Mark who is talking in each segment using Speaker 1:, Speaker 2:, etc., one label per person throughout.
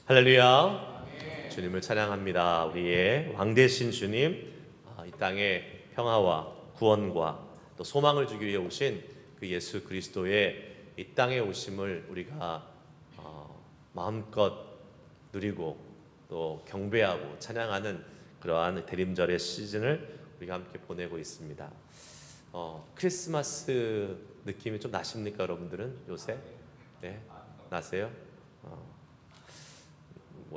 Speaker 1: 할렐루야. 주님을 찬양합니다. 우리의 왕 되신 주님, 이 땅에 평화와 구원과 또 소망을 주기 위해 오신 그 예수 그리스도의 이 땅에 오심을 우리가 마음껏 누리고 또 경배하고 찬양하는 그러한 대림절의 시즌을 우리가 함께 보내고 있습니다. 크리스마스 느낌이 좀 나십니까, 여러분들은 요새? 네, 나세요?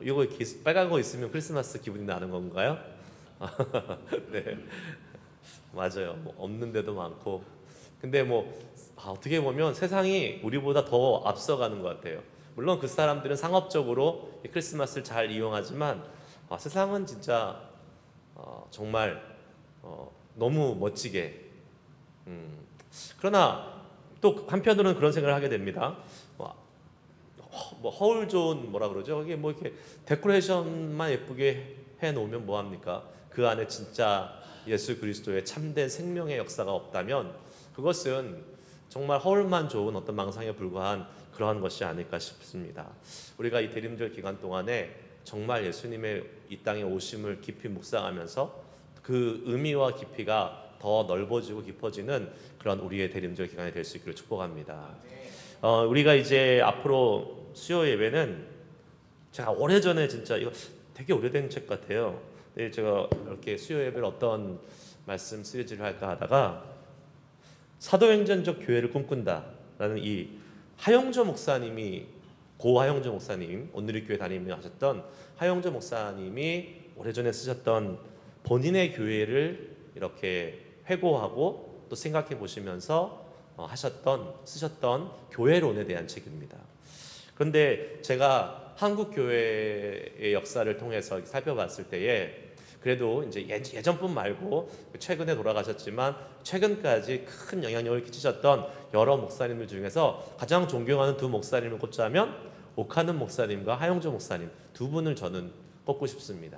Speaker 1: 이거 빨간 거 있으면 크리스마스 기분이 나는 건가요? 네, 맞아요. 없는 데도 많고. 근데 어떻게 보면 세상이 우리보다 더 앞서가는 것 같아요. 물론 그 사람들은 상업적으로 이 크리스마스를 잘 이용하지만 세상은 진짜 정말 너무 멋지게. 그러나 또 한편으로는 그런 생각을 하게 됩니다. 허울 좋은 뭐라 그러죠? 이게 이렇게 데코레이션만 예쁘게 해 놓으면 뭐 합니까? 그 안에 진짜 예수 그리스도의 참된 생명의 역사가 없다면 그것은 정말 허울만 좋은 어떤 망상에 불과한 그러한 것이 아닐까 싶습니다. 우리가 이 대림절 기간 동안에 정말 예수님의 이 땅에 오심을 깊이 묵상하면서 그 의미와 깊이가 더 넓어지고 깊어지는 그런 우리의 대림절 기간이 될 수 있기를 축복합니다. 우리가 이제 앞으로 수요 예배는 제가 오래전에 진짜 이거 되게 오래된 책 같아요. 근데 제가 이렇게 수요 예배를 어떤 말씀 시리즈를 할까 하다가 사도행전적 교회를 꿈꾼다라는 이 하용조 목사님이 고 하용조 목사님 온누리 교회 다니며 하셨던 하용조 목사님이 오래전에 쓰셨던 본인의 교회를 이렇게 회고하고 또 생각해 보시면서 쓰셨던 교회론에 대한 책입니다. 그런데 제가 한국 교회의 역사를 통해서 살펴봤을 때에 그래도 이제 예전뿐 말고 최근에 돌아가셨지만 최근까지 큰 영향력을 끼치셨던 여러 목사님들 중에서 가장 존경하는 두 목사님을 꼽자면 오카는 목사님과 하용조 목사님 두 분을 저는 꼽고 싶습니다.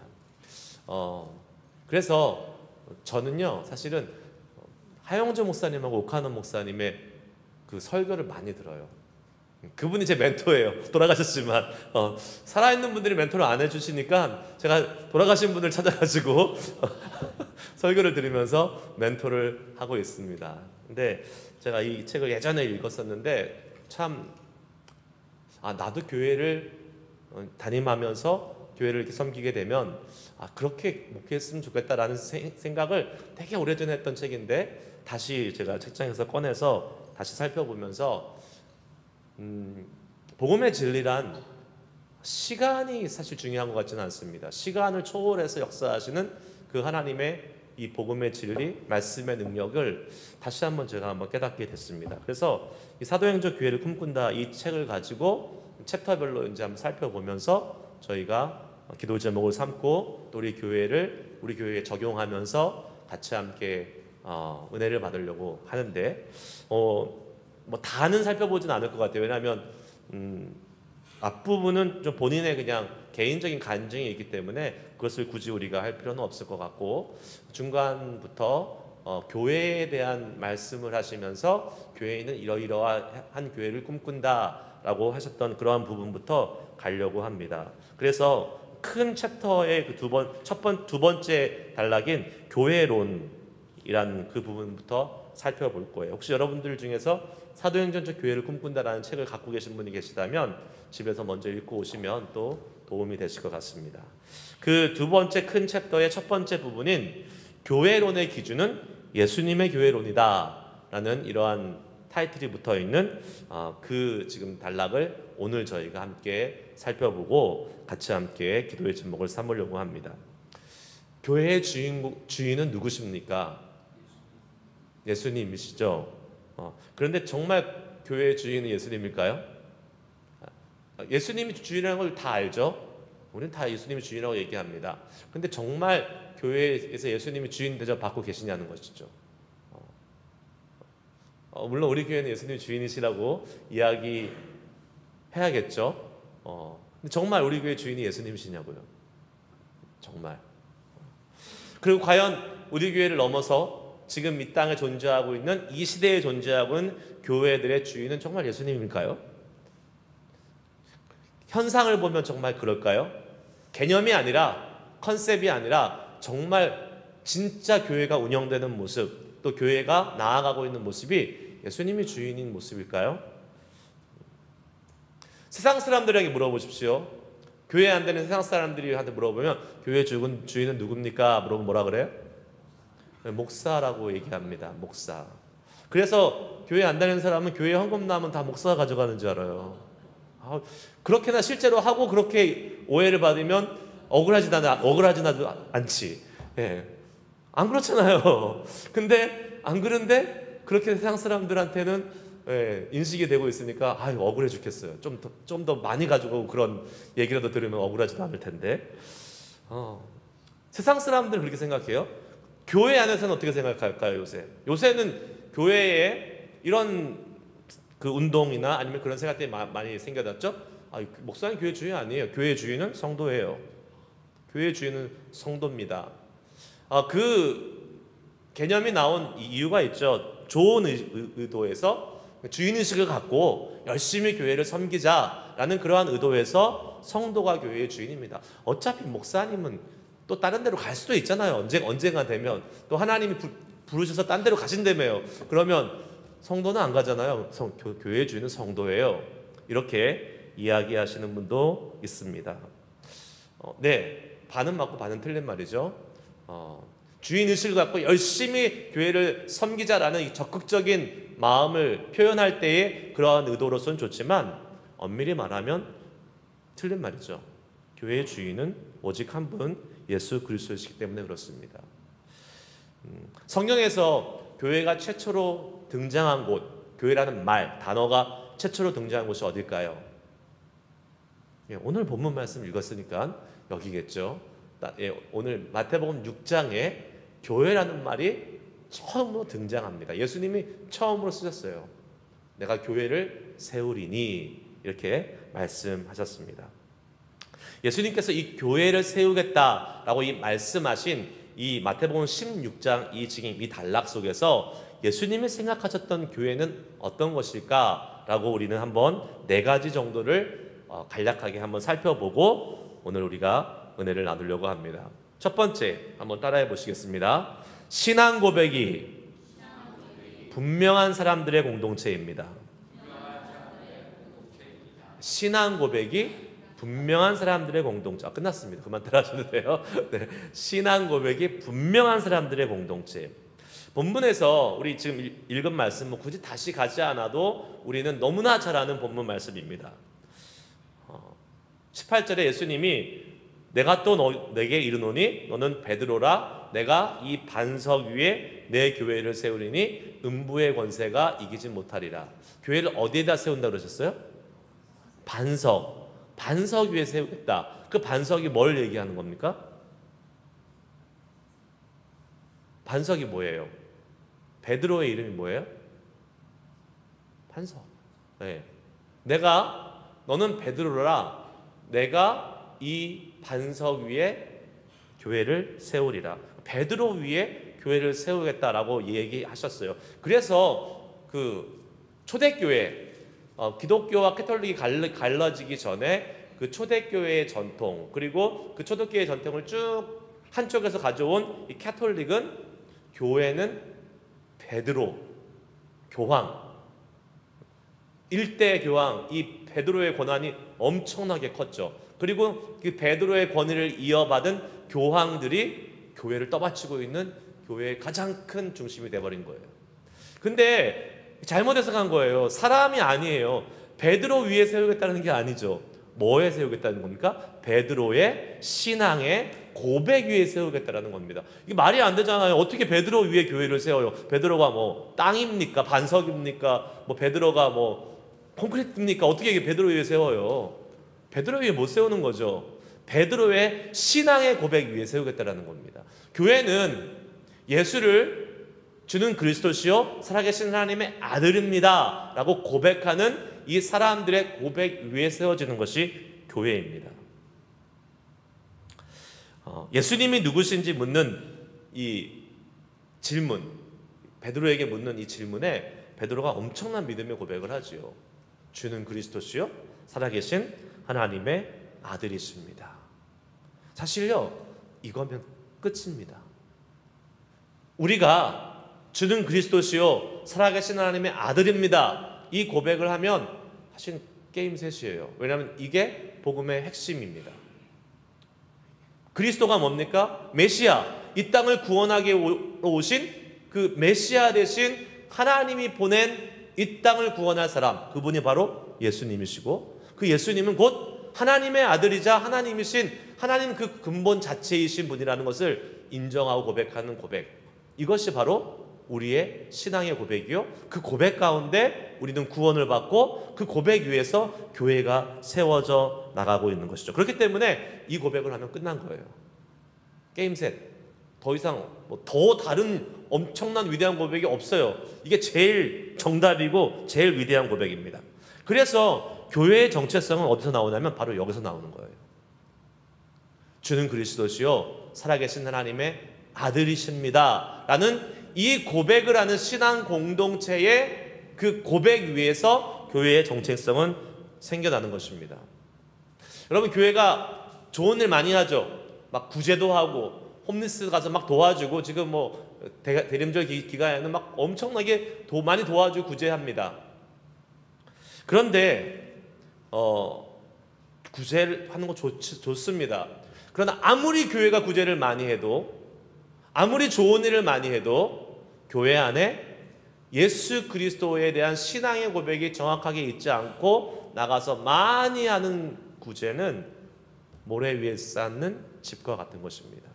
Speaker 1: 그래서 저는요 사실은 하용조 목사님하고 오카는 목사님의 그 설교를 많이 들어요. 그분이 제 멘토예요. 돌아가셨지만 살아있는 분들이 멘토를 안 해주시니까 제가 돌아가신 분을 찾아가지고 설교를 들으면서 멘토를 하고 있습니다. 근데 제가 이 책을 예전에 읽었었는데 참 나도 교회를 담임하면서 교회를 이렇게 섬기게 되면 그렇게 목회했으면 좋겠다라는 생각을 되게 오래전에 했던 책인데 다시 제가 책장에서 꺼내서 다시 살펴보면서 복음의 진리란 시간이 사실 중요한 것 같지는 않습니다. 시간을 초월해서 역사하시는 그 하나님의 이 복음의 진리, 말씀의 능력을 다시 한번 제가 깨닫게 됐습니다. 그래서 이 사도행전 교회를 꿈꾼다 이 책을 가지고 챕터별로 이제 한번 살펴보면서 저희가 기도 제목을 삼고 또 우리 교회에 적용하면서 같이 함께 은혜를 받으려고 하는데 다는 살펴보진 않을 것 같아요. 왜냐하면 앞부분은 좀 본인의 그냥 개인적인 간증이 있기 때문에 그것을 굳이 우리가 할 필요는 없을 것 같고 중간부터 교회에 대한 말씀을 하시면서 교회는 이러이러한 교회를 꿈꾼다라고 하셨던 그러한 부분부터 가려고 합니다. 그래서 큰 챕터의 그 두 번째 단락인 교회론이란 그 부분부터 살펴볼 거예요. 혹시 여러분들 중에서 사도행전적 교회를 꿈꾼다라는 책을 갖고 계신 분이 계시다면 집에서 먼저 읽고 오시면 또 도움이 되실 것 같습니다. 그 두 번째 큰 챕터의 첫 번째 부분인 교회론의 기준은 예수님의 교회론이다 라는 이러한 타이틀이 붙어있는 그 지금 단락을 오늘 저희가 함께 살펴보고 같이 함께 기도의 제목을 삼으려고 합니다. 교회의 주인은 누구십니까? 예수님이시죠. 그런데 정말 교회의 주인은 예수님일까요? 예수님이 주인이라는 걸 다 알죠. 우리는 다 예수님이 주인이라고 얘기합니다. 그런데 정말 교회에서 예수님이 주인 대접 받고 계시냐는 것이죠. 물론 우리 교회는 예수님이 주인이시라고 이야기해야겠죠. 근데 정말 우리 교회 주인이 예수님이시냐고요. 정말. 그리고 과연 우리 교회를 넘어서 지금 이 땅에 존재하고 있는 이 시대에 존재하고 있는 교회들의 주인은 정말 예수님일까요? 현상을 보면 정말 그럴까요? 개념이 아니라, 컨셉이 아니라 정말 진짜 교회가 운영되는 모습, 또 교회가 나아가고 있는 모습이 예수님이 주인인 모습일까요? 세상 사람들에게 물어보십시오. 교회 안 되는 세상 사람들한테 물어보면 교회 주인은 누굽니까? 물어보면 뭐라 그래요? 목사라고 얘기합니다. 목사. 그래서 교회 안 다니는 사람은 교회 헌금 나면 다 목사가 가져가는 줄 알아요. 그렇게나 실제로 하고 그렇게 오해를 받으면 억울하지나도 않지. 예. 안 그렇잖아요. 근데 안 그런데 그렇게 세상 사람들한테는 인식이 되고 있으니까 억울해 죽겠어요. 좀 더 많이 가지고 그런 얘기라도 들으면 억울하지도 않을 텐데. 세상 사람들은 그렇게 생각해요. 교회 안에서는 어떻게 생각할까요? 요새는 교회에 이런 그 운동이나 아니면 그런 생각들이 많이 생겨났죠. 목사님 교회 주인 아니에요. 교회 주인은 성도예요. 교회 주인은 성도입니다. 그 개념이 나온 이유가 있죠. 좋은 의도에서 주인의식을 갖고 열심히 교회를 섬기자라는 그러한 의도에서 성도가 교회의 주인입니다. 어차피 목사님은 또 다른 데로 갈 수도 있잖아요. 언젠가 되면 또 하나님이 부르셔서 딴 데로 가신다며요. 그러면 성도는 안 가잖아요. 교회의 주인은 성도예요. 이렇게 이야기하시는 분도 있습니다. 네, 반은 맞고 반은 틀린 말이죠. 주인의식을 갖고 열심히 교회를 섬기자라는 이 적극적인 마음을 표현할 때의 그러한 의도로서는 좋지만 엄밀히 말하면 틀린 말이죠. 교회의 주인은 오직 한 분 예수 그리스도이시기 때문에 그렇습니다. 성경에서 교회가 최초로 등장한 곳, 교회라는 단어가 최초로 등장한 곳이 어딜까요? 오늘 본문 말씀 읽었으니까 여기겠죠. 오늘 마태복음 6장에 교회라는 말이 처음으로 등장합니다. 예수님이 처음으로 쓰셨어요. 내가 교회를 세우리니 이렇게 말씀하셨습니다. 예수님께서 이 교회를 세우겠다라고 이 말씀하신 이 마태복음 16장 이 단락 속에서 예수님이 생각하셨던 교회는 어떤 것일까라고 우리는 한번 4가지 정도를 간략하게 한번 살펴보고 오늘 우리가 은혜를 나누려고 합니다. 첫 번째 한번 따라해 보시겠습니다. 신앙 고백이 분명한 사람들의 공동체입니다. 신앙 고백이 분명한 사람들의 공동체. 끝났습니다. 그만 따라하셔도 돼요. 네. 신앙 고백이 분명한 사람들의 공동체. 본문에서 우리 지금 읽은 말씀 굳이 다시 가지 않아도 우리는 너무나 잘 아는 본문 말씀입니다. 18절에 예수님이 내가 또 내게 이르노니 너는 베드로라 내가 이 반석 위에 내 교회를 세우리니 음부의 권세가 이기지 못하리라. 교회를 어디에다 세운다 그러셨어요? 반석 위에 세우겠다. 그 반석이 뭘 얘기하는 겁니까? 반석이 뭐예요? 베드로의 이름이 뭐예요? 반석. 네. 너는 베드로라 내가 이 반석 위에 교회를 세우리라. 베드로 위에 교회를 세우겠다라고 얘기하셨어요. 그래서 그 초대교회 기독교와 캐톨릭이 갈라지기 전에 그 초대교회의 전통 그리고 그 초대교회의 전통을 쭉 한쪽에서 가져온 이 캐톨릭은 교회는 베드로 교황 1대 교황 이 베드로의 권한이 엄청나게 컸죠. 그리고 그 베드로의 권위를 이어받은 교황들이 교회를 떠받치고 있는 교회의 가장 큰 중심이 돼버린 거예요. 근데 잘못 해석한 거예요. 사람이 아니에요. 베드로 위에 세우겠다는 게 아니죠. 뭐에 세우겠다는 겁니까? 베드로의 신앙의 고백 위에 세우겠다는 겁니다. 이게 말이 안 되잖아요. 어떻게 베드로 위에 교회를 세워요? 베드로가 뭐 땅입니까? 반석입니까? 뭐 베드로가 뭐 콘크리트입니까? 어떻게 이게 베드로 위에 세워요? 베드로 위에 못 세우는 거죠. 베드로의 신앙의 고백 위에 세우겠다는 겁니다. 교회는 예수를 주는 그리스도시요 살아계신 하나님의 아들입니다 라고 고백하는 이 사람들의 고백 위에 세워지는 것이 교회입니다. 예수님이 누구신지 묻는 이 질문, 베드로에게 묻는 이 질문에 베드로가 엄청난 믿음의 고백을 하지요. 주는 그리스도시요 살아계신 하나님의 아들이십니다. 사실요, 이거면 끝입니다. 우리가 주는 그리스도시요 살아계신 하나님의 아들입니다, 이 고백을 하면 사실 게임 셋이에요. 왜냐하면 이게 복음의 핵심입니다. 그리스도가 뭡니까? 메시아, 이 땅을 구원하게 오신 그 메시아 대신 하나님이 보낸 이 땅을 구원할 사람, 그분이 바로 예수님이시고, 그 예수님은 곧 하나님의 아들이자 하나님이신, 하나님 그 근본 자체이신 분이라는 것을 인정하고 고백하는 고백, 이것이 바로 우리의 신앙의 고백이요, 그 고백 가운데 우리는 구원을 받고 그 고백 위에서 교회가 세워져 나가고 있는 것이죠. 그렇기 때문에 이 고백을 하면 끝난 거예요. 게임 셋. 더 이상 더 다른 엄청난 위대한 고백이 없어요. 이게 제일 정답이고 제일 위대한 고백입니다. 그래서 교회의 정체성은 어디서 나오냐면 바로 여기서 나오는 거예요. 주는 그리스도시요 살아계신 하나님의 아들이십니다 라는 이 고백을 하는 신앙 공동체의 그 고백 위에서 교회의 정체성은 생겨나는 것입니다. 여러분, 교회가 좋은 일 많이 하죠. 막 구제도 하고 홈리스 가서 막 도와주고, 지금 대림절 기간에는 막 엄청나게 많이 도와주고 구제합니다. 그런데 구제를 하는 거 좋습니다. 그러나 아무리 교회가 구제를 많이 해도, 아무리 좋은 일을 많이 해도 교회 안에 예수 그리스도에 대한 신앙의 고백이 정확하게 있지 않고 나가서 많이 하는 구제는 모래 위에 쌓는 집과 같은 것입니다.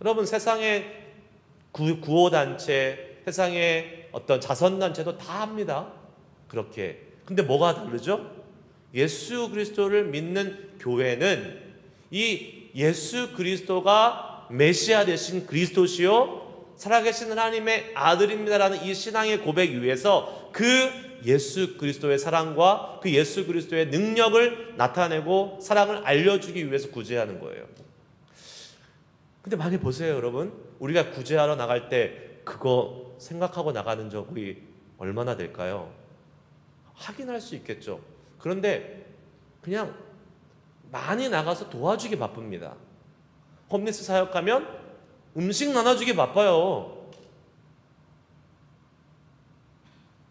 Speaker 1: 여러분, 세상의 구호단체, 세상의 어떤 자선단체도 다 합니다. 그렇게. 근데 뭐가 다르죠? 예수 그리스도를 믿는 교회는 이 예수 그리스도가 메시아 되신 그리스도시요 살아계신 하나님의 아들입니다라는 이 신앙의 고백 위에서 그 예수 그리스도의 사랑과 그 예수 그리스도의 능력을 나타내고 사랑을 알려주기 위해서 구제하는 거예요. 근데 많이 보세요, 여러분. 우리가 구제하러 나갈 때 그거 생각하고 나가는 적이 얼마나 될까요? 하긴 할 수 있겠죠. 그런데 그냥 많이 나가서 도와주기 바쁩니다. 홈리스 사역하면 음식 나눠주기 바빠요.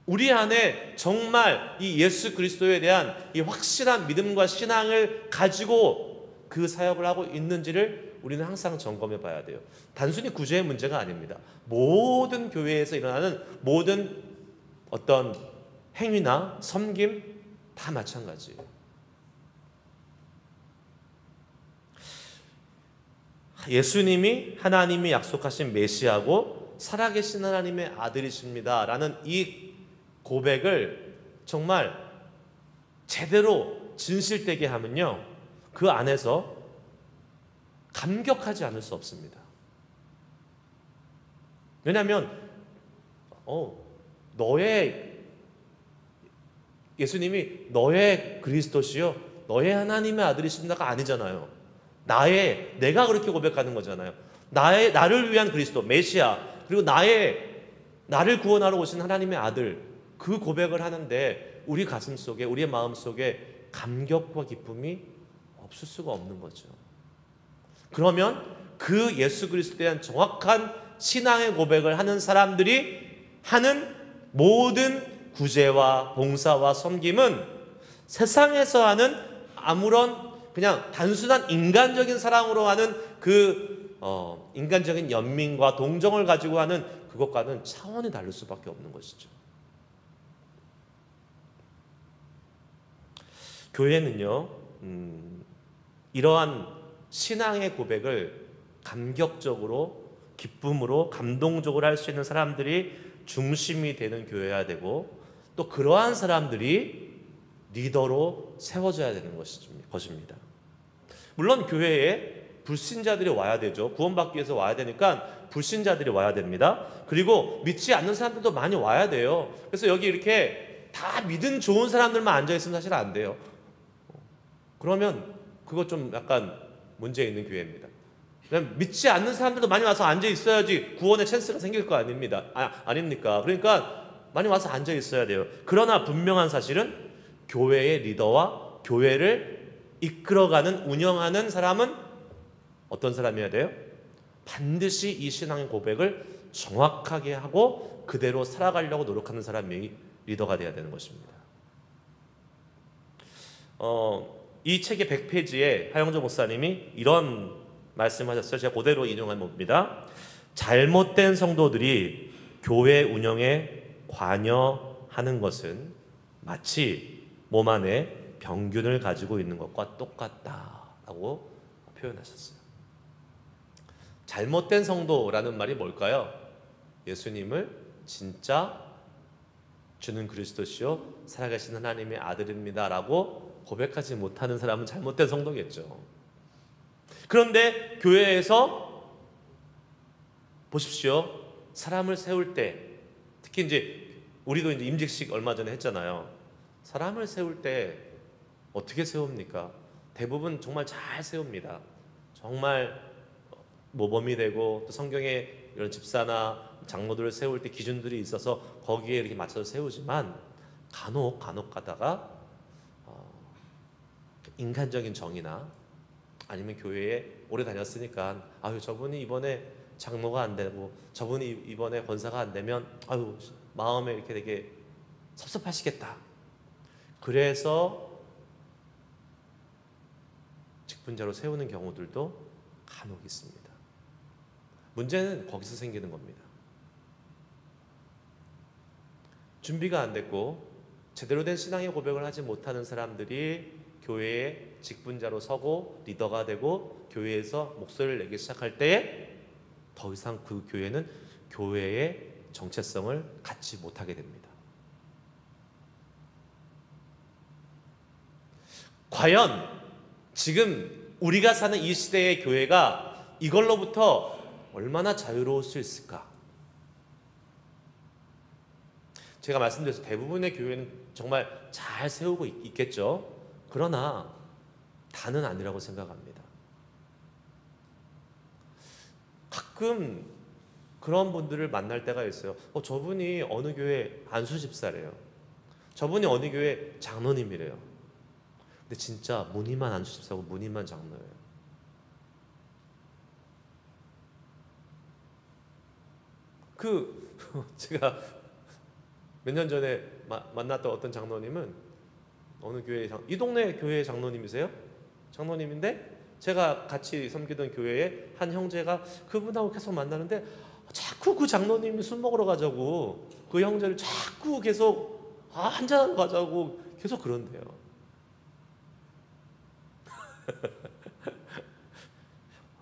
Speaker 1: 우리 안에 정말 이 예수 그리스도에 대한 이 확실한 믿음과 신앙을 가지고 그 사역을 하고 있는지를 우리는 항상 점검해 봐야 돼요. 단순히 구제의 문제가 아닙니다. 모든 교회에서 일어나는 모든 어떤 행위나 섬김 다 마찬가지예요. 예수님이 하나님이 약속하신 메시아고 살아계신 하나님의 아들이십니다 라는 이 고백을 정말 제대로 진실되게 하면요, 그 안에서 감격하지 않을 수 없습니다. 왜냐하면 예수님이 너의 그리스도시요 너의 하나님의 아들이십니다가 아니잖아요. 내가 그렇게 고백하는 거잖아요. 나를 위한 그리스도 메시아, 그리고 나를 구원하러 오신 하나님의 아들, 그 고백을 하는데 우리 가슴 속에, 우리의 마음 속에 감격과 기쁨이 없을 수가 없는 거죠. 그러면 그 예수 그리스도에 대한 정확한 신앙의 고백을 하는 사람들이 하는 모든 구제와 봉사와 섬김은 세상에서 하는 아무런 그냥 단순한 인간적인 사랑으로 하는 그 인간적인 연민과 동정을 가지고 하는 그것과는 차원이 다를 수밖에 없는 것이죠. 교회는요, 이러한 신앙의 고백을 감격적으로, 기쁨으로, 감동적으로 할 수 있는 사람들이 중심이 되는 교회여야 되고, 또 그러한 사람들이 리더로 세워져야 되는 것입니다. 물론 교회에 불신자들이 와야 되죠. 구원받기 위해서 와야 되니까 불신자들이 와야 됩니다. 그리고 믿지 않는 사람들도 많이 와야 돼요. 그래서 여기 이렇게 다 믿음 좋은 사람들만 앉아있으면 사실 안 돼요. 그러면 그거 좀 약간 문제 있는 교회입니다. 믿지 않는 사람들도 많이 와서 앉아있어야지 구원의 찬스가 생길 거 아닙니다. 아닙니까? 그러니까 많이 와서 앉아있어야 돼요. 그러나 분명한 사실은 교회의 리더와 교회를 이끌어가는, 운영하는 사람은 어떤 사람이어야 돼요? 반드시 이 신앙의 고백을 정확하게 하고 그대로 살아가려고 노력하는 사람이 리더가 돼야 되는 것입니다. 이 책의 100페이지에 하영조 목사님이 이런 말씀하셨어요. 제가 그대로 인용한 겁니다. 잘못된 성도들이 교회 운영에 관여하는 것은 마치 몸 안에 병균을 가지고 있는 것과 똑같다라고 표현하셨어요. 잘못된 성도라는 말이 뭘까요? 예수님을 진짜 주는 그리스도시요 살아계신 하나님의 아들입니다라고 고백하지 못하는 사람은 잘못된 성도겠죠. 그런데 교회에서 보십시오. 사람을 세울 때, 특히 이제 우리도 이제 임직식 얼마 전에 했잖아요. 사람을 세울 때 어떻게 세웁니까? 대부분 정말 잘 세웁니다. 정말 모범이 되고, 또 성경에 이런 집사나 장로들을 세울 때 기준들이 있어서 거기에 이렇게 맞춰서 세우지만 간혹 가다가 인간적인 정의나 아니면 교회에 오래 다녔으니까 아유 저분이 이번에 장로가 안 되고 저분이 이번에 권사가 안 되면 아유 마음에 이렇게 되게 섭섭하시겠다. 그래서 직분자로 세우는 경우들도 간혹 있습니다. 문제는 거기서 생기는 겁니다. 준비가 안 됐고 제대로 된 신앙의 고백을 하지 못하는 사람들이 교회의 직분자로 서고 리더가 되고 교회에서 목소리를 내기 시작할 때에 더 이상 그 교회는 교회의 정체성을 갖지 못하게 됩니다. 과연 지금 우리가 사는 이 시대의 교회가 이걸로부터 얼마나 자유로울 수 있을까? 제가 말씀드렸죠. 대부분의 교회는 정말 잘 세우고 있겠죠. 그러나 다는 아니라고 생각합니다. 가끔 그런 분들을 만날 때가 있어요. 저분이 어느 교회 안수 집사래요. 저분이 어느 교회 장로님이래요. 근데 진짜 무늬만 안수 집사고 무늬만 장로예요. 제가 몇 년 전에 만났던 어떤 장로님은 어느 교회 이 동네 교회 장로님이세요? 장로님인데 제가 같이 섬기던 교회에 한 형제가 그분하고 계속 만나는데 자꾸 그 장로님이 술 먹으러 가자고 그 형제를 자꾸 계속 한잔하러 가자고 계속 그런대요.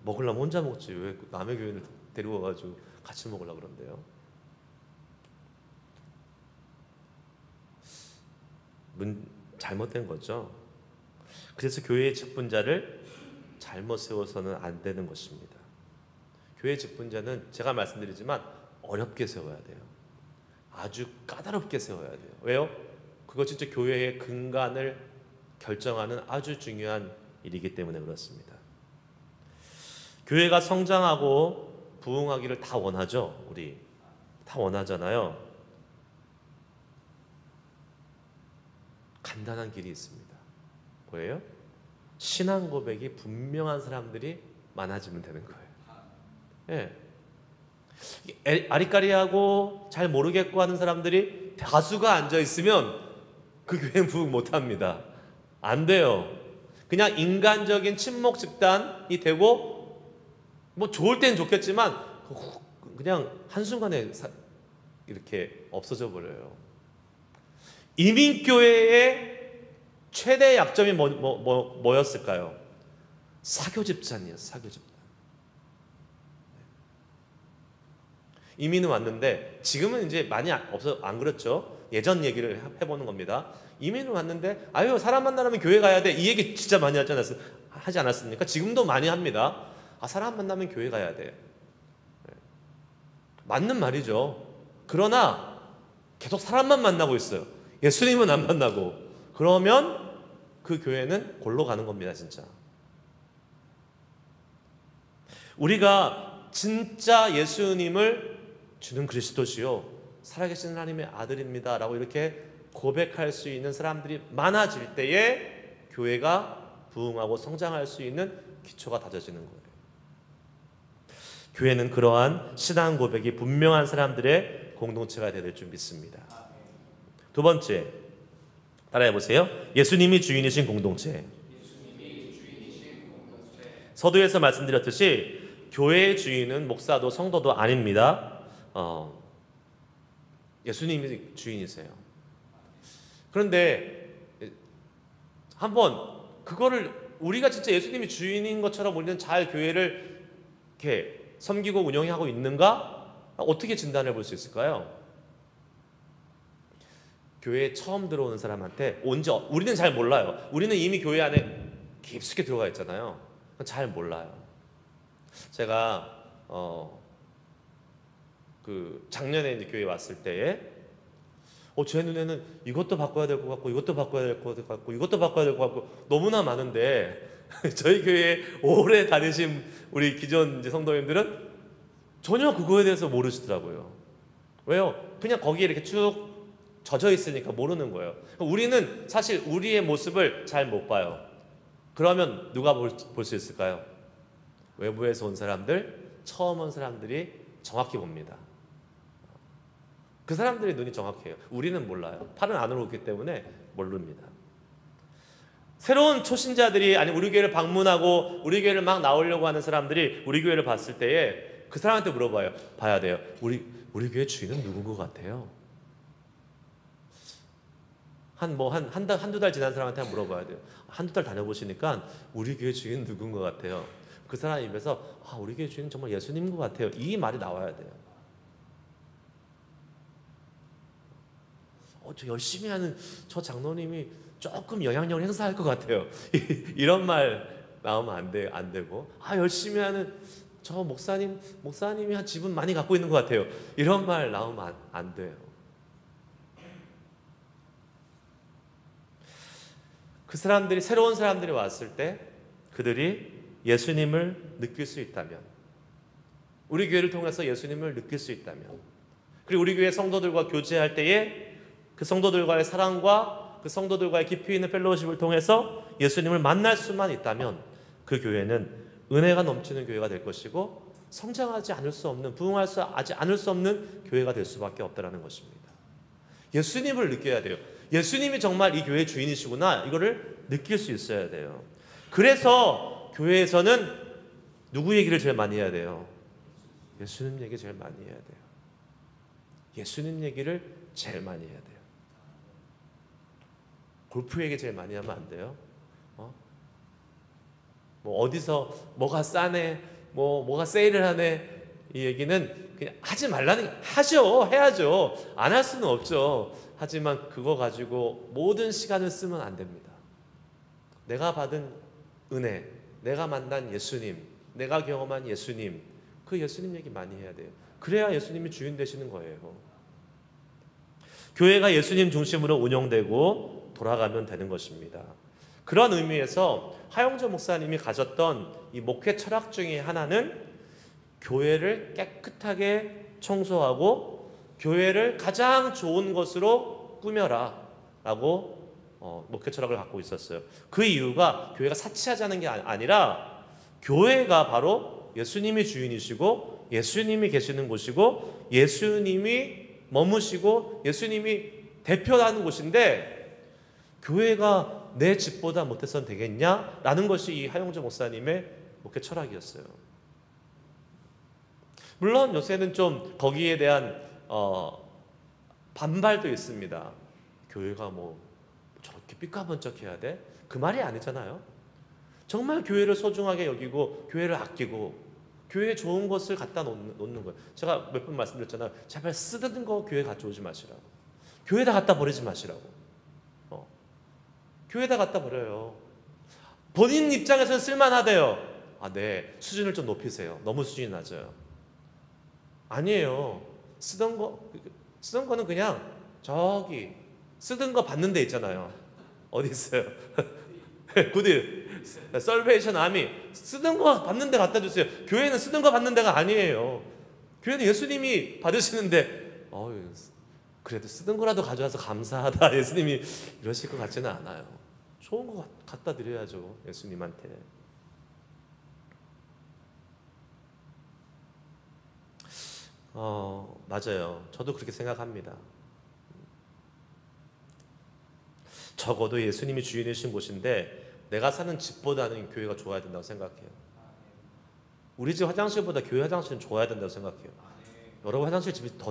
Speaker 1: 먹으려면 혼자 먹지 왜 남의 교회를 데리고 가가지고 같이 먹으려고 그런대요. 잘못된 거죠. 그래서 교회의 직분자를 잘못 세워서는 안 되는 것입니다. 교회 직분자는 제가 말씀드리지만 어렵게 세워야 돼요. 아주 까다롭게 세워야 돼요. 왜요? 그거 진짜 교회의 근간을 결정하는 아주 중요한 일이기 때문에 그렇습니다. 교회가 성장하고 부흥하기를 다 원하죠. 우리 다 원하잖아요. 간단한 길이 있습니다. 뭐예요? 신앙 고백이 분명한 사람들이 많아지면 되는 거예요. 예. 아리까리하고 잘 모르겠고 하는 사람들이 다수가 앉아 있으면 그 교회는 부흥 못 합니다. 안 돼요. 그냥 인간적인 친목 집단이 되고 뭐 좋을 땐 좋겠지만 그냥 한순간에 이렇게 없어져 버려요. 이민교회의 최대 약점이 뭐였을까요? 사교 집단이에요. 사교 집단. 이민은 왔는데 지금은 이제 많이 없어 안 그렇죠. 예전 얘기를 해보는 겁니다. 이민은 왔는데 아유 사람 만나려면 교회 가야 돼. 이 얘기 진짜 많이 하지 않았습니까? 지금도 많이 합니다. 사람 만나면 교회 가야 돼. 맞는 말이죠. 그러나 계속 사람만 만나고 있어요. 예수님은 안 만나고. 그러면 그 교회는 골로 가는 겁니다. 진짜. 우리가 진짜 예수님을 주는 그리스도시요 살아계신 하나님의 아들입니다 라고 이렇게 고백할 수 있는 사람들이 많아질 때에 교회가 부흥하고 성장할 수 있는 기초가 다져지는 거예요. 교회는 그러한 신앙 고백이 분명한 사람들의 공동체가 되야 될 줄 믿습니다. 두 번째, 따라해 보세요. 예수님이 주인이신 공동체. 서두에서 말씀드렸듯이 교회의 주인은 목사도 성도도 아닙니다. 예수님이 주인이세요. 그런데 한번 그거를 우리가 진짜 예수님이 주인인 것처럼 우리는 잘 교회를 이렇게 섬기고 운영하고 있는가? 어떻게 진단해 볼 수 있을까요? 교회에 처음 들어오는 사람한테 우리는 잘 몰라요. 우리는 이미 교회 안에 깊숙이 들어가 있잖아요. 잘 몰라요. 제가 작년에 이제 교회에 왔을 때에 제 눈에는 이것도 바꿔야 될 것 같고 이것도 바꿔야 될 것 같고 이것도 바꿔야 될 것 같고 너무나 많은데 저희 교회에 오래 다니신 우리 기존 이제 성도님들은 전혀 그거에 대해서 모르시더라고요. 왜요? 그냥 거기에 이렇게 쭉 젖어 있으니까 모르는 거예요. 우리는 사실 우리의 모습을 잘 못 봐요. 그러면 누가 볼 수 있을까요? 외부에서 온 사람들, 처음 온 사람들이 정확히 봅니다. 그 사람들의 눈이 정확해요. 우리는 몰라요. 팔은 안으로 오기 때문에 모릅니다. 새로운 초신자들이 우리 교회를 방문하고 우리 교회를 막 나오려고 하는 사람들이 우리 교회를 봤을 때에 그 사람한테 봐야 돼요. 우리 교회 주인은 누군 것 같아요? 한두 달 지난 사람한테 한번 물어봐야 돼요. 한두 달 다녀보시니까 우리 교회 주인은 누군 것 같아요? 그 사람 입에서 우리 교회 주인은 정말 예수님인 것 같아요. 이 말이 나와야 돼요. 저 열심히 하는 저 장로님이 조금 영향력을 행사할 것 같아요. 이런 말 나오면 안 되고 열심히 하는 저 목사님이 한 지분 많이 갖고 있는 것 같아요. 이런 말 나오면 안 돼요. 그 사람들이 새로운 사람들이 왔을 때 그들이 예수님을 느낄 수 있다면, 우리 교회를 통해서 예수님을 느낄 수 있다면, 그리고 우리 교회 성도들과 교제할 때에 그 성도들과의 사랑과 그 성도들과의 깊이 있는 펠로우십을 통해서 예수님을 만날 수만 있다면 그 교회는 은혜가 넘치는 교회가 될 것이고 성장하지 않을 수 없는, 부흥하지 않을 수 없는 교회가 될 수밖에 없다는 것입니다. 예수님을 느껴야 돼요. 예수님이 정말 이 교회의 주인이시구나, 이거를 느낄 수 있어야 돼요. 그래서 교회에서는 누구 얘기를 제일 많이 해야 돼요? 예수님 얘기 제일 많이 해야 돼요. 예수님 얘기를 제일 많이 해야 돼요. 골프 얘기 제일 많이 하면 안 돼요. 어디서 뭐가 싸네, 뭐가 세일을 하네, 이 얘기는 그냥 하지 말라는, 해야죠. 안 할 수는 없죠. 하지만 그거 가지고 모든 시간을 쓰면 안 됩니다. 내가 받은 은혜, 내가 만난 예수님, 내가 경험한 예수님, 그 예수님 얘기 많이 해야 돼요. 그래야 예수님이 주인 되시는 거예요. 교회가 예수님 중심으로 운영되고 돌아가면 되는 것입니다. 그런 의미에서 하용조 목사님이 가졌던 이 목회 철학 중에 하나는 교회를 깨끗하게 청소하고 교회를 가장 좋은 것으로 꾸며라 라고 목회 철학을 갖고 있었어요. 그 이유가 교회가 사치하자는 게 아니라 교회가 바로 예수님이 주인이시고 예수님이 계시는 곳이고 예수님이 머무시고 예수님이 대표하는 곳인데 교회가 내 집보다 못해서는 되겠냐? 라는 것이 이 하용조 목사님의 목회 철학이었어요. 물론 요새는 좀 거기에 대한 반발도 있습니다. 교회가 저렇게 삐까번쩍해야 돼? 그 말이 아니잖아요. 정말 교회를 소중하게 여기고 교회를 아끼고 교회에 좋은 것을 갖다 놓는 거예요. 제가 몇 번 말씀드렸잖아요. 제발 쓰던 거 교회 가져오지 마시라고. 교회에다 갖다 버리지 마시라고. 교회에다 갖다 버려요. 본인 입장에서는 쓸만하대요. 네. 수준을 좀 높이세요. 너무 수준이 낮아요. 아니에요. 쓰던 거는 그냥 저기 쓰던 거 받는 데 있잖아요. 어디 있어요? 굿일 설베이션 아미, 쓰던 거 받는 데 갖다 주세요. 교회는 쓰던 거 받는 데가 아니에요. 교회는 예수님이 받으시는데 그래도 쓰던 거라도 가져와서 감사하다, 예수님이 이러실 것 같지는 않아요. 좋은 거 갖다 드려야죠, 예수님한테. 맞아요. 저도 그렇게 생각합니다. 적어도 예수님이 주인이신 곳인데 내가 사는 집보다는 교회가 좋아야 된다고 생각해요. 우리 집 화장실보다 교회 화장실은 좋아야 된다고 생각해요. 여러분 화장실 집이 더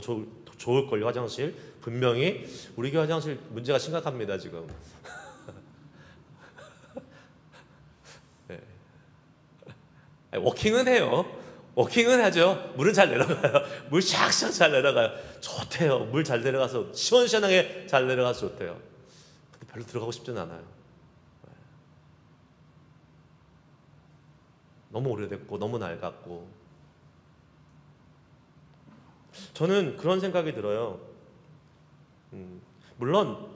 Speaker 1: 좋을걸요. 화장실 분명히 우리 교회 화장실 문제가 심각합니다 지금. 네. 워킹은 해요. 워킹은 하죠. 물은 잘 내려가요. 물 샥샥 잘 내려가요. 좋대요. 물 잘 내려가서 시원시원하게 잘 내려가서 좋대요. 근데 별로 들어가고 싶지는 않아요. 너무 오래됐고 너무 낡았고. 저는 그런 생각이 들어요. 물론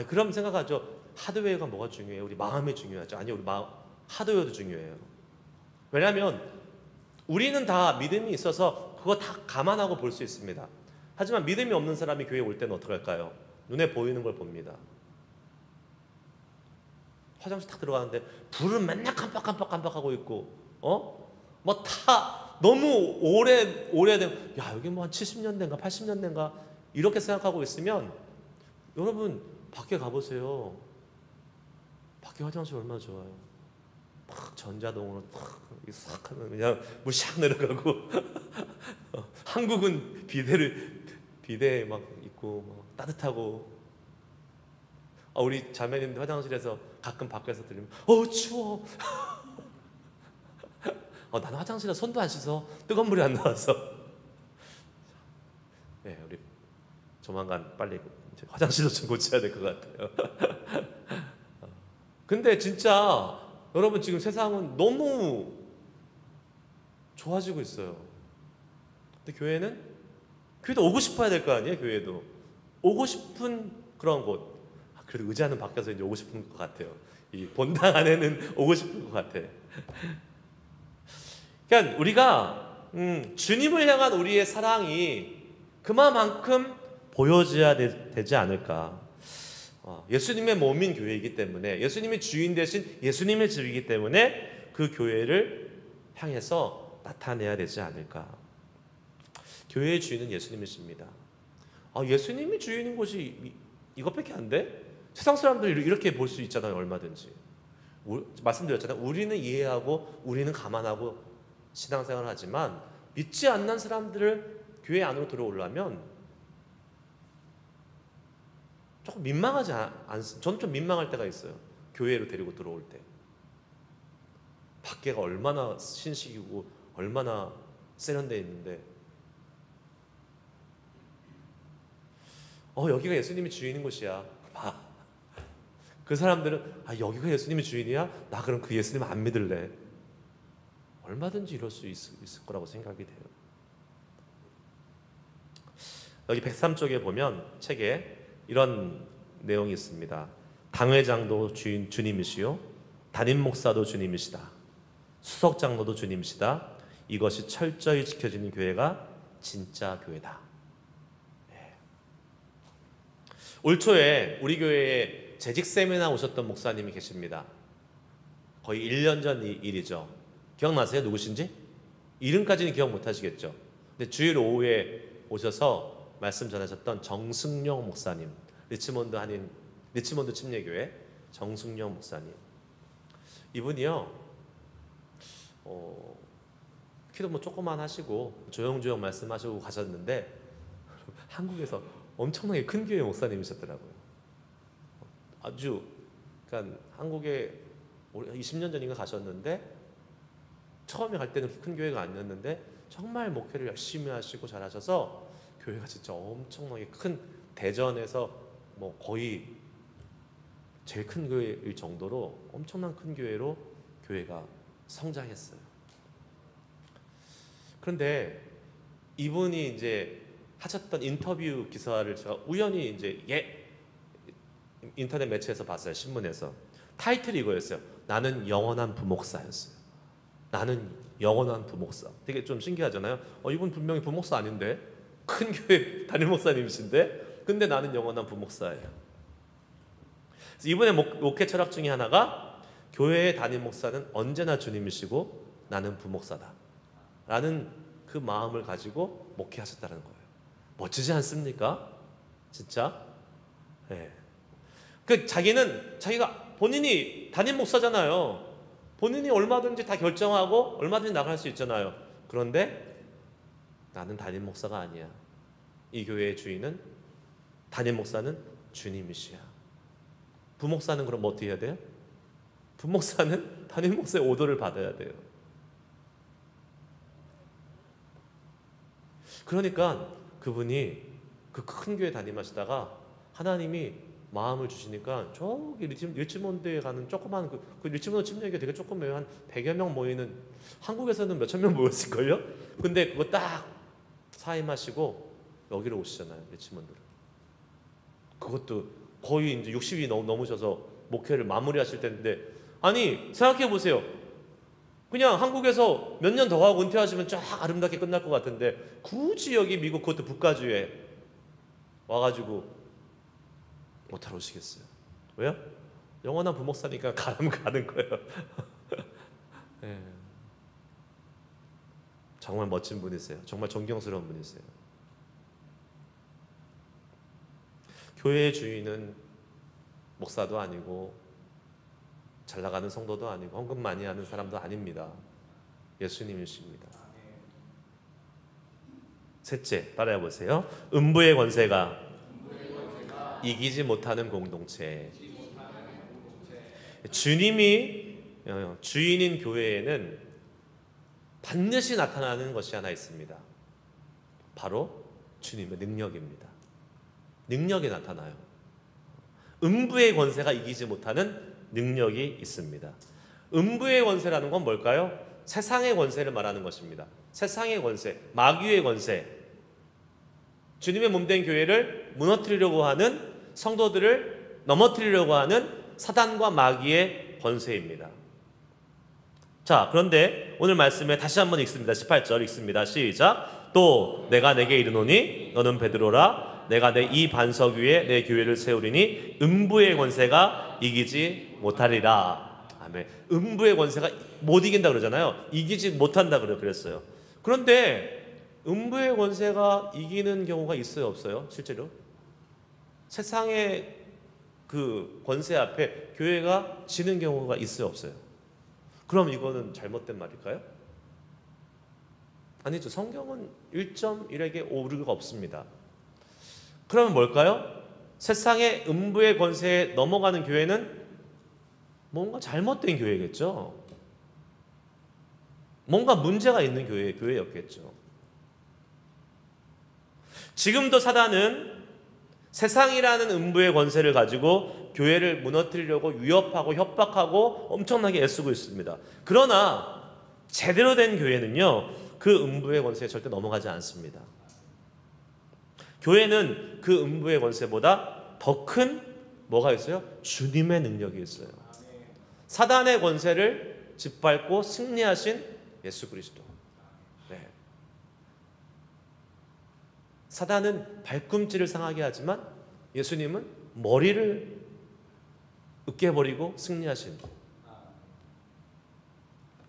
Speaker 1: 그럼 생각하죠. 하드웨어가 뭐가 중요해요? 우리 마음이 중요하죠. 아니요, 우리 하드웨어도 중요해요. 왜냐하면 우리는 다 믿음이 있어서 그거 다 감안하고 볼 수 있습니다. 하지만 믿음이 없는 사람이 교회에 올 때는 어떻게 할까요? 눈에 보이는 걸 봅니다. 화장실 딱 들어가는데 불은 맨날 깜빡깜빡하고 있고 뭐 다 너무 오래된 여기 뭐 한 70년대인가 80년대인가 이렇게 생각하고 있으면 여러분 밖에 가보세요. 밖에 화장실 얼마나 좋아요. 막 전자동으로 싹 하면 그냥 물 샥 내려가고 한국은 비대에 막 있고 뭐 따뜻하고 우리 자매님들 화장실에서 가끔 밖에서 들리면 추워. 나는 화장실에 손도 안 씻어. 뜨거운 물이 안 나와서. 네, 우리 조만간 빨리 이제 화장실도 좀 고쳐야 될 것 같아요. 근데 진짜 여러분 지금 세상은 너무 좋아지고 있어요. 근데 교회도 오고 싶어야 될 거 아니에요. 교회도 오고 싶은 그런 곳. 그래도 의자는 바뀌어서 이제 오고 싶은 것 같아요. 이 본당 안에는 오고 싶은 것 같아. 그러니까 우리가 주님을 향한 우리의 사랑이 그만큼 보여져야 되지 않을까. 예수님의 몸인 교회이기 때문에, 예수님이 주인 대신 예수님의 집이기 때문에 그 교회를 향해서 나타내야 되지 않을까. 교회의 주인은 예수님이십니다. 예수님이 주인인 곳이 이것밖에 안 돼? 세상 사람들이 이렇게 볼 수 있잖아요. 얼마든지. 말씀드렸잖아요. 우리는 이해하고 우리는 감안하고 신앙생활을 하지만 믿지 않는 사람들을 교회 안으로 들어오려면 조금 민망하지 않습니까? 저는 좀 민망할 때가 있어요. 교회로 데리고 들어올 때. 밖에가 얼마나 신식이고 얼마나 세련되어 있는데 여기가 예수님이 주인인 곳이야. 그 사람들은 여기가 예수님이 주인이야? 나 그럼 그 예수님 안 믿을래. 얼마든지 이럴 수 있을 거라고 생각이 돼요. 여기 103쪽에 보면 책에 이런 내용이 있습니다. 당회장도 주님이시요 담임 목사도 주님이시다. 수석 장로도 주님이시다. 이것이 철저히 지켜지는 교회가 진짜 교회다. 네. 올 초에 우리 교회에 재직 세미나 오셨던 목사님이 계십니다. 거의 1년 전 일이죠. 기억나세요? 누구신지? 이름까지는 기억 못 하시겠죠. 근데 주일 오후에 오셔서 말씀 전하셨던 정승용 목사님, 리치몬드 침례교회 정승용 목사님. 이분이요, 키도 뭐 조그만 하시고 조용조용 말씀하시고 가셨는데 한국에서 엄청나게 큰 교회 목사님이셨더라고요. 그러니까 한국에 20년 전인가 가셨는데 처음에 갈 때는 큰 교회가 아니었는데 정말 목회를 열심히 하시고 잘하셔서 교회가 진짜 엄청나게 큰 대전에서 뭐 거의 제일 큰 교회일 정도로 엄청난 큰 교회로 교회가 성장했어요. 그런데 이분이 이제 하셨던 인터뷰 기사를 제가 우연히 이제 인터넷 매체에서 봤어요. 신문에서. 타이틀이 이거였어요. 나는 영원한 부목사였어요. 나는 영원한 부목사. 되게 좀 신기하잖아요. 이분 분명히 부목사 아닌데 큰 교회 담임 목사님이신데 근데 나는 영원한 부목사예요. 이분의 목회 철학 중에 하나가 교회의 담임 목사는 언제나 주님이시고 나는 부목사다 라는 그 마음을 가지고 목회하셨다는 거예요. 멋지지 않습니까? 진짜? 네. 자기가 본인이 담임 목사잖아요. 본인이 얼마든지 다 결정하고 얼마든지 나갈 수 있잖아요. 그런데 나는 담임 목사가 아니야. 이 교회의 주인은, 담임 목사는 주님이시야. 부목사는 그럼 어떻게 해야 돼요? 부목사는 담임 목사의 오더를 받아야 돼요. 그러니까 그분이 그 큰 교회 다ним하시다가 하나님이 마음을 주시니까 저기 리치몬드에 가는 조그만 그 리치몬드 침례교회 되게 조그매요. 한 100여 명 모이는, 한국에서는 몇천 명 모였을걸요? 근데 그거 딱 사임하시고 여기로 오시잖아요. 리치몬드로. 그것도 거의 이제 60이 넘으셔서 목회를 마무리하실 텐데, 아니 생각해 보세요. 그냥 한국에서 몇 년 더 하고 은퇴하시면 쫙 아름답게 끝날 것 같은데 굳이 여기 미국, 그것도 북가주에 와가지고 못하러 오시겠어요? 왜요? 영원한 부목사니까 가면 가는 거예요. 네. 정말 멋진 분이세요. 정말 존경스러운 분이세요. 교회의 주인은 목사도 아니고 잘 나가는 성도도 아니고 헌금 많이 하는 사람도 아닙니다. 예수님이십니다. 셋째, 따라해 보세요. 음부의 권세가 이기지 못하는 공동체. 주님이 주인인 교회에는 반드시 나타나는 것이 하나 있습니다. 바로 주님의 능력입니다. 능력이 나타나요. 음부의 권세가 이기지 못하는 능력이 있습니다. 음부의 권세라는 건 뭘까요? 세상의 권세를 말하는 것입니다. 세상의 권세, 마귀의 권세. 주님의 몸된 교회를 무너뜨리려고 하는, 성도들을 넘어뜨리려고 하는 사단과 마귀의 권세입니다. 자, 그런데 오늘 말씀에 다시 한번 읽습니다. 18절 읽습니다. 시작. 또 내가 내게 이르노니 너는 베드로라. 내가 내 이 반석 위에 내 교회를 세우리니 음부의 권세가 이기지 못하리라. 아멘. 음부의 권세가 못 이긴다 그러잖아요. 이기지 못한다 그랬어요. 그런데 음부의 권세가 이기는 경우가 있어요, 없어요? 실제로? 세상의 그 권세 앞에 교회가 지는 경우가 있어요, 없어요? 그럼 이거는 잘못된 말일까요? 아니죠. 성경은 1.1에게 오류가 없습니다. 그러면 뭘까요? 세상의 음부의 권세에 넘어가는 교회는 뭔가 잘못된 교회겠죠. 뭔가 문제가 있는 교회였겠죠. 지금도 사단은 세상이라는 음부의 권세를 가지고 교회를 무너뜨리려고 위협하고 협박하고 엄청나게 애쓰고 있습니다. 그러나 제대로 된 교회는요, 그 음부의 권세에 절대 넘어가지 않습니다. 교회는 그 음부의 권세보다 더 큰 뭐가 있어요? 주님의 능력이 있어요. 사단의 권세를 짓밟고 승리하신 예수 그리스도. 네. 사단은 발꿈치를 상하게 하지만 예수님은 머리를 으깨버리고 승리하신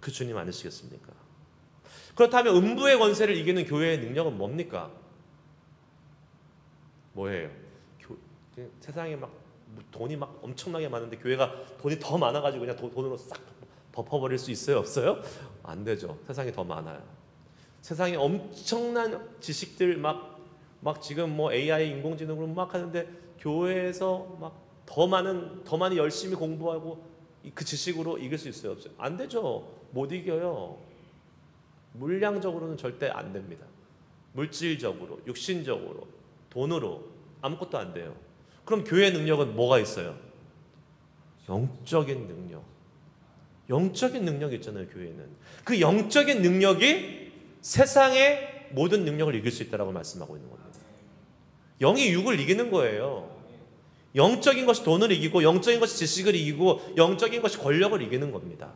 Speaker 1: 그 주님 아니시겠습니까? 그렇다면 음부의 권세를 이기는 교회의 능력은 뭡니까? 뭐예요? 세상에 막 돈이 막 엄청나게 많은데 교회가 돈이 더 많아가지고 그냥 돈으로 싹 덮어버릴 수 있어요? 없어요? 안 되죠. 세상이 더 많아요. 세상에 엄청난 지식들 막 지금 뭐 AI 인공지능으로 막 하는데 교회에서 막 더 많이 열심히 공부하고 그 지식으로 이길 수 있어요? 없어요? 안 되죠. 못 이겨요. 물량적으로는 절대 안 됩니다. 물질적으로, 육신적으로, 돈으로 아무것도 안 돼요. 그럼 교회의 능력은 뭐가 있어요? 영적인 능력. 영적인 능력이 있잖아요, 교회는. 그 영적인 능력이 세상의 모든 능력을 이길 수 있다고 말씀하고 있는 겁니다. 영이 육을 이기는 거예요. 영적인 것이 돈을 이기고, 영적인 것이 지식을 이기고, 영적인 것이 권력을 이기는 겁니다.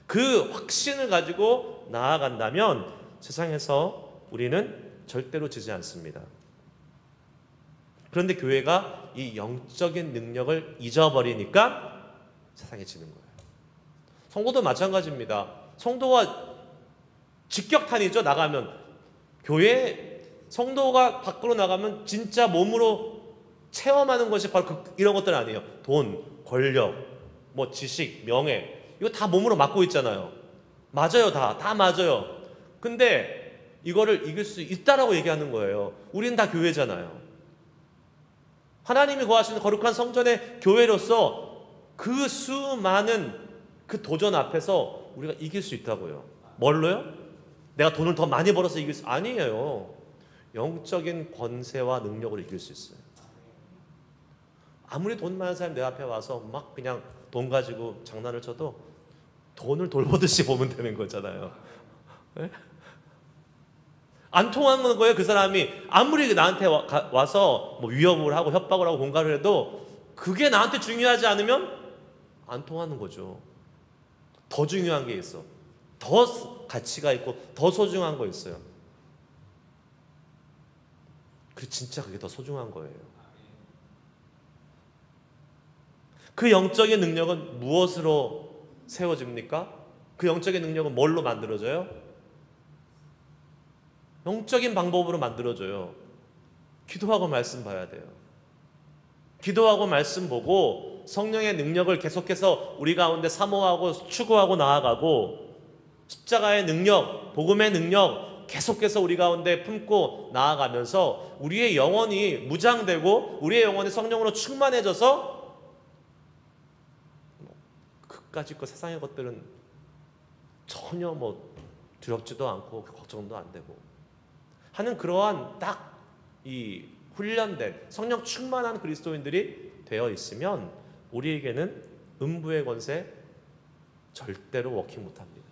Speaker 1: 그 확신을 가지고 나아간다면 세상에서 우리는 절대로 지지 않습니다. 그런데 교회가 이 영적인 능력을 잊어버리니까 세상에 지는 거예요. 성도도 마찬가지입니다. 성도가 직격탄이죠. 나가면 교회 성도가 밖으로 나가면 진짜 몸으로 체험하는 것이 바로 이런 것들 아니에요. 돈, 권력, 뭐 지식, 명예, 이거 다 몸으로 맡고 있잖아요. 맞아요. 다 맞아요. 근데 이거를 이길 수 있다라고 얘기하는 거예요. 우리는 다 교회잖아요. 하나님이 거하시는 거룩한 성전의 교회로서 그 수많은 그 도전 앞에서 우리가 이길 수 있다고요. 뭘로요? 내가 돈을 더 많이 벌어서 이길 수 아니에요. 영적인 권세와 능력으로 이길 수 있어요. 아무리 돈 많은 사람이 내 앞에 와서 막 그냥 돈 가지고 장난을 쳐도 돈을 돌보듯이 보면 되는 거잖아요. 네? 안 통하는 거예요. 그 사람이 아무리 나한테 와서 뭐 위협을 하고 협박을 하고 공갈을 해도 그게 나한테 중요하지 않으면 안 통하는 거죠. 더 중요한 게 있어. 더 가치가 있고 더 소중한 거 있어요. 진짜 그게 더 소중한 거예요. 그 영적인 능력은 무엇으로 세워집니까? 그 영적인 능력은 뭘로 만들어져요? 영적인 방법으로 만들어져요. 기도하고 말씀 봐야 돼요. 기도하고 말씀 보고 성령의 능력을 계속해서 우리 가운데 사모하고 추구하고 나아가고 십자가의 능력, 복음의 능력 계속해서 우리 가운데 품고 나아가면서 우리의 영혼이 무장되고 우리의 영혼이 성령으로 충만해져서 그까짓 것 세상의 것들은 전혀 뭐 두렵지도 않고 걱정도 안 되고 하는 그러한 딱 이 훈련된 성령 충만한 그리스도인들이 되어 있으면 우리에게는 음부의 권세 절대로 워킹 못합니다.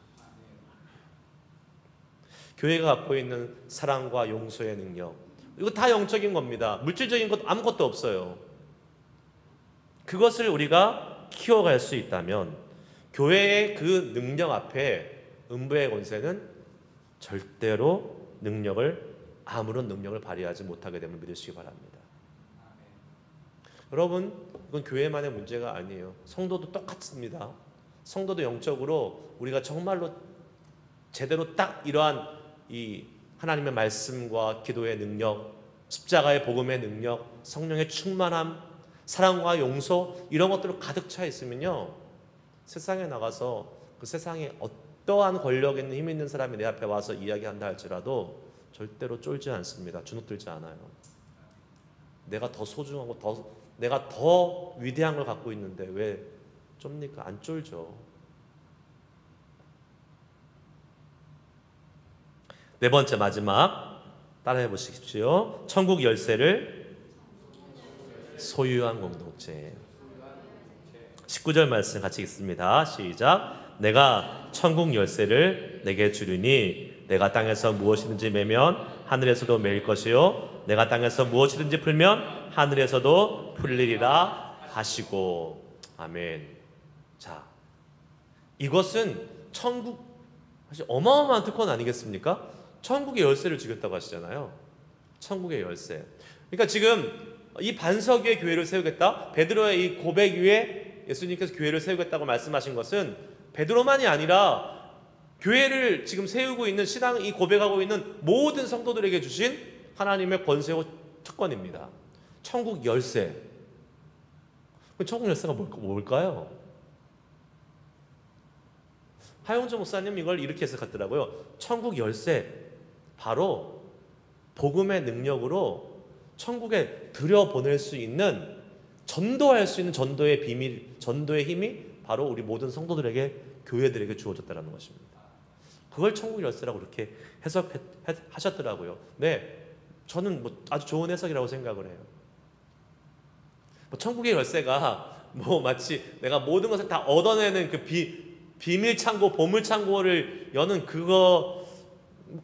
Speaker 1: 교회가 갖고 있는 사랑과 용서의 능력, 이거 다 영적인 겁니다. 물질적인 것 아무것도 없어요. 그것을 우리가 키워갈 수 있다면 교회의 그 능력 앞에 음부의 권세는 절대로 아무런 능력을 발휘하지 못하게 됨을 믿으시기 바랍니다. 여러분, 이건 교회만의 문제가 아니에요. 성도도 똑같습니다. 성도도 영적으로 우리가 정말로 제대로 딱 이러한 이 하나님의 말씀과 기도의 능력, 십자가의 복음의 능력, 성령의 충만함, 사랑과 용서 이런 것들로 가득 차 있으면요, 세상에 나가서 그 세상에 어떠한 권력 있는 힘 있는 사람이 내 앞에 와서 이야기한다 할지라도 절대로 쫄지 않습니다. 주눅들지 않아요. 내가 더 소중하고 내가 더 위대한 걸 갖고 있는데 왜 쩝니까? 안 쫄죠. 네 번째 마지막 따라해 보십시오. 천국 열쇠를 소유한 공동체. 19절 말씀 같이 읽습니다. 시작. 내가 천국 열쇠를 내게 주리니 내가 땅에서 무엇이든지 매면 하늘에서도 매일 것이요 내가 땅에서 무엇이든지 풀면 하늘에서도 풀리리라 하시고. 아멘. 자, 이것은 천국 사실 어마어마한 특권 아니겠습니까? 천국의 열쇠를 주겠다고 하시잖아요. 천국의 열쇠. 그러니까 지금 이 반석 위에 교회를 세우겠다, 베드로의 이 고백 위에 예수님께서 교회를 세우겠다고 말씀하신 것은 베드로만이 아니라 교회를 지금 세우고 있는 신앙, 이 고백하고 있는 모든 성도들에게 주신 하나님의 권세고 특권입니다. 천국 열쇠. 천국 열쇠가 뭘까요? 하용조 목사님 이걸 이렇게 해석하더라고요. 천국 열쇠, 바로 복음의 능력으로 천국에 들여보낼 수 있는, 전도할 수 있는 전도의 비밀, 전도의 힘이 바로 우리 모든 성도들에게, 교회들에게 주어졌다는 것입니다. 그걸 천국 열쇠라고 그렇게 해석하셨더라고요. 네, 저는 뭐 아주 좋은 해석이라고 생각을 해요. 뭐 천국의 열쇠가 뭐 마치 내가 모든 것을 다 얻어내는 그 비밀 창고, 보물 창고를 여는 그거,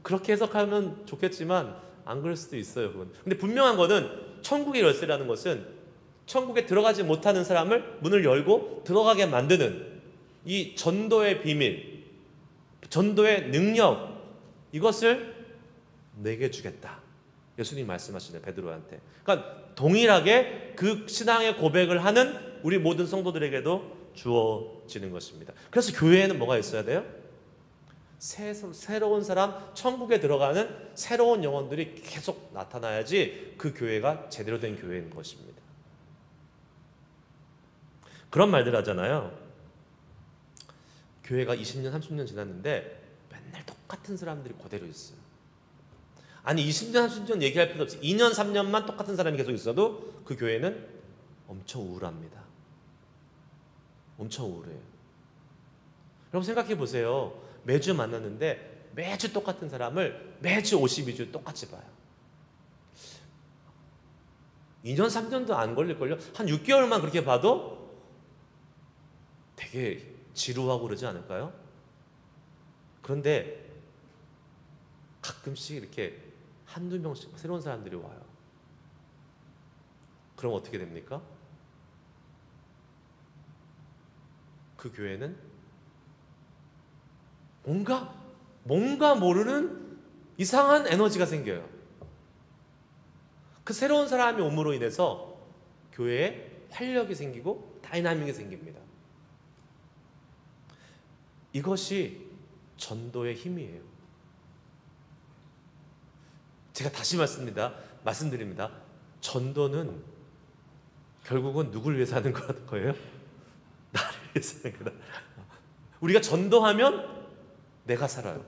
Speaker 1: 그렇게 해석하면 좋겠지만 안 그럴 수도 있어요. 그건. 근데 분명한 거는 천국의 열쇠라는 것은 천국에 들어가지 못하는 사람을 문을 열고 들어가게 만드는 이 전도의 비밀, 전도의 능력, 이것을 내게 주겠다. 예수님 말씀하시네, 베드로한테. 그러니까 동일하게 그 신앙의 고백을 하는 우리 모든 성도들에게도 주어지는 것입니다. 그래서 교회에는 뭐가 있어야 돼요? 새로운 사람, 천국에 들어가는 새로운 영혼들이 계속 나타나야지 그 교회가 제대로 된 교회인 것입니다. 그런 말들 하잖아요. 교회가 20년, 30년 지났는데 맨날 똑같은 사람들이 그대로 있어요. 아니 20년, 30년 얘기할 필요 없이 2년, 3년만 똑같은 사람이 계속 있어도 그 교회는 엄청 우울합니다. 엄청 우울해요. 여러분 생각해 보세요. 매주 만났는데 매주 똑같은 사람을 매주 52주 똑같이 봐요. 2년, 3년도 안 걸릴걸요? 한 6개월만 그렇게 봐도 되게 지루하고 그러지 않을까요? 그런데 가끔씩 이렇게 한두 명씩 새로운 사람들이 와요. 그럼 어떻게 됩니까? 그 교회는 뭔가 모르는 이상한 에너지가 생겨요. 그 새로운 사람이 옴으로 인해서 교회에 활력이 생기고 다이나믹이 생깁니다. 이것이 전도의 힘이에요. 제가 다시 말씀드립니다. 전도는 결국은 누굴 위해서 하는 거예요? 나를 위해서 하는 거다. 우리가 전도하면 내가 살아요.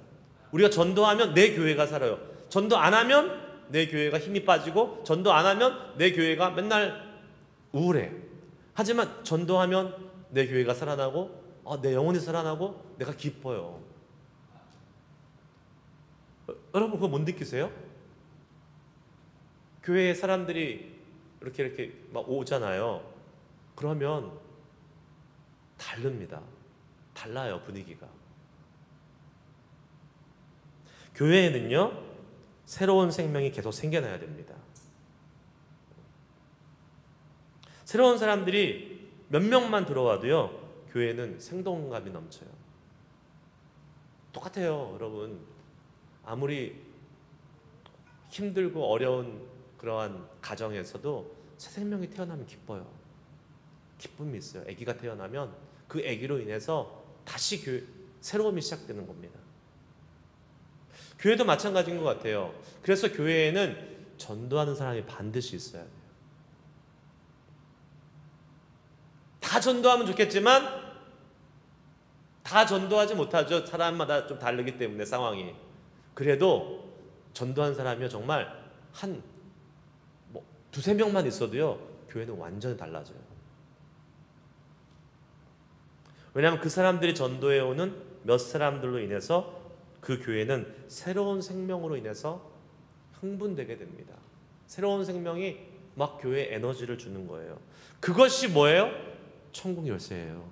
Speaker 1: 우리가 전도하면 내 교회가 살아요. 전도 안 하면 내 교회가 힘이 빠지고, 전도 안 하면 내 교회가 맨날 우울해. 하지만 전도하면 내 교회가 살아나고, 내 영혼이 살아나고 내가 기뻐요. 여러분 그거 못 느끼세요? 교회에 사람들이 이렇게 막 오잖아요. 그러면 다릅니다. 달라요, 분위기가. 교회에는요, 새로운 생명이 계속 생겨나야 됩니다. 새로운 사람들이 몇 명만 들어와도요, 교회는 생동감이 넘쳐요. 똑같아요, 여러분. 아무리 힘들고 어려운 그러한 가정에서도 새 생명이 태어나면 기뻐요. 기쁨이 있어요. 아기가 태어나면 그 아기로 인해서 다시 새로움이 시작되는 겁니다. 교회도 마찬가지인 것 같아요. 그래서 교회에는 전도하는 사람이 반드시 있어야 돼요. 다 전도하면 좋겠지만 다 전도하지 못하죠. 사람마다 좀 다르기 때문에 상황이. 그래도 전도한 사람이요, 정말 한 두세 명만 있어도요, 교회는 완전히 달라져요. 왜냐하면 그 사람들이 전도해 오는 몇 사람들로 인해서 그 교회는 새로운 생명으로 인해서 흥분되게 됩니다. 새로운 생명이 막 교회에 에너지를 주는 거예요. 그것이 뭐예요? 천국 열쇠예요.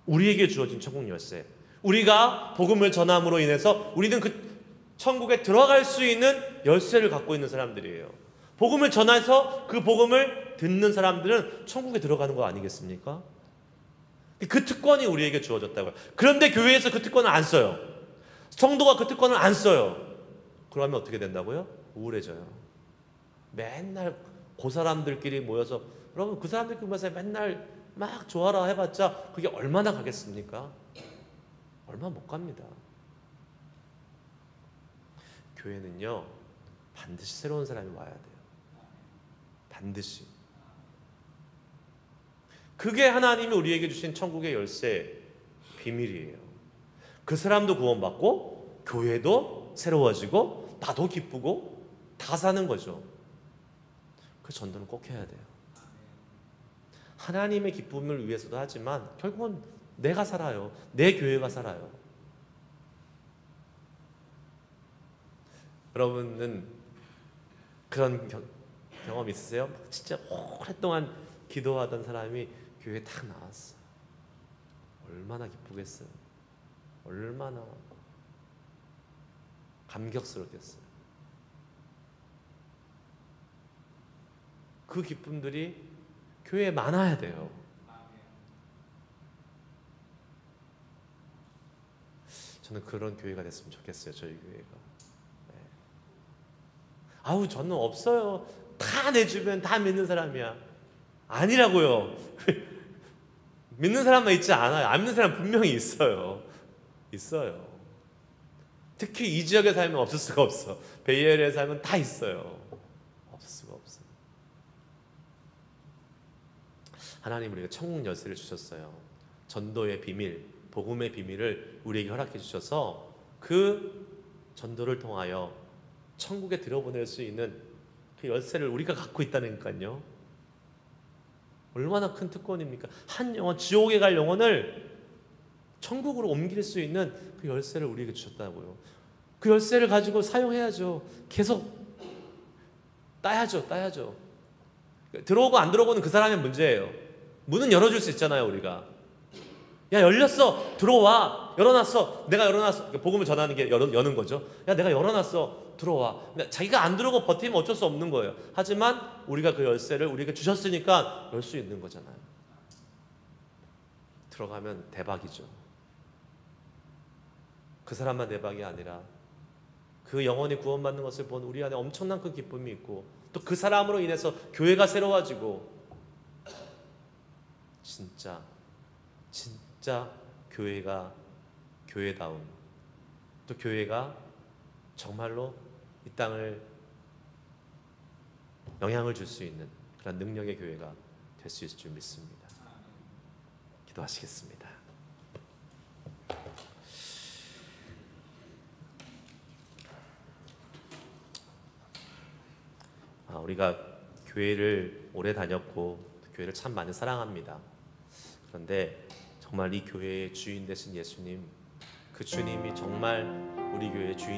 Speaker 1: 우리에게 주어진 천국 열쇠. 우리가 복음을 전함으로 인해서 우리는 그 천국에 들어갈 수 있는 열쇠를 갖고 있는 사람들이에요. 복음을 전해서 그 복음을 듣는 사람들은 천국에 들어가는 거 아니겠습니까? 그 특권이 우리에게 주어졌다고요. 그런데 교회에서 그 특권을 안 써요. 성도가 그 특권을 안 써요. 그러면 어떻게 된다고요? 우울해져요. 맨날 그 사람들끼리 모여서, 여러분 그 사람들끼리 모여서 맨날 막 좋아라 해봤자 그게 얼마나 가겠습니까? 얼마 못 갑니다. 교회는요, 반드시 새로운 사람이 와야 돼요. 반드시. 그게 하나님이 우리에게 주신 천국의 열쇠, 비밀이에요. 그 사람도 구원받고 교회도 새로워지고 나도 기쁘고 다 사는 거죠. 그 전도는 꼭 해야 돼요. 하나님의 기쁨을 위해서도 하지만 결국은 내가 살아요. 내 교회가 살아요. 여러분은 그런 경험 있으세요? 진짜 오랫동안 기도하던 사람이 교회에 딱 나왔어. 얼마나 기쁘겠어요. 얼마나 감격스럽겠어요. 그 기쁨들이 교회에 많아야 돼요. 저는 그런 교회가 됐으면 좋겠어요. 저희 교회가. 아우 저는 없어요. 다 내 주변 다 믿는 사람이야. 아니라고요. 믿는 사람만 있지 않아요. 안 믿는 사람 분명히 있어요. 있어요. 특히 이 지역에 살면 없을 수가 없어. 베이에리아에 살면 다 있어요. 없을 수가 없어. 하나님 우리가 천국 열쇠를 주셨어요. 전도의 비밀, 복음의 비밀을 우리에게 허락해 주셔서 그 전도를 통하여 천국에 들어보낼 수 있는 그 열쇠를 우리가 갖고 있다니까요. 얼마나 큰 특권입니까? 한 영혼, 지옥에 갈 영혼을 천국으로 옮길 수 있는 그 열쇠를 우리에게 주셨다고요. 그 열쇠를 가지고 사용해야죠. 계속 따야죠. 들어오고 안 들어오고는 그 사람의 문제예요. 문은 열어줄 수 있잖아요, 우리가. 야, 열렸어. 들어와. 열어놨어. 내가 열어놨어. 복음을 전하는 게 여는 거죠. 야, 내가 열어놨어. 들어와. 자기가 안 들어오고 버티면 어쩔 수 없는 거예요. 하지만 우리가 그 열쇠를 우리에게 주셨으니까 열 수 있는 거잖아요. 들어가면 대박이죠. 그 사람만 대박이 아니라 그 영혼이 구원받는 것을 본 우리 안에 엄청난 큰 기쁨이 있고, 또 그 사람으로 인해서 교회가 새로워지고, 진짜 교회가 교회다운, 또 교회가 정말로 이 땅을 영향을 줄 수 있는 그런 능력의 교회가 될 수 있을 줄 믿습니다. 기도하시겠습니다. 우리가 교회를 오래 다녔고 교회를 참 많이 사랑합니다. 그런데 정말 이 교회의 주인 되신 예수님, 그 주님이 정말 우리 교회의 주인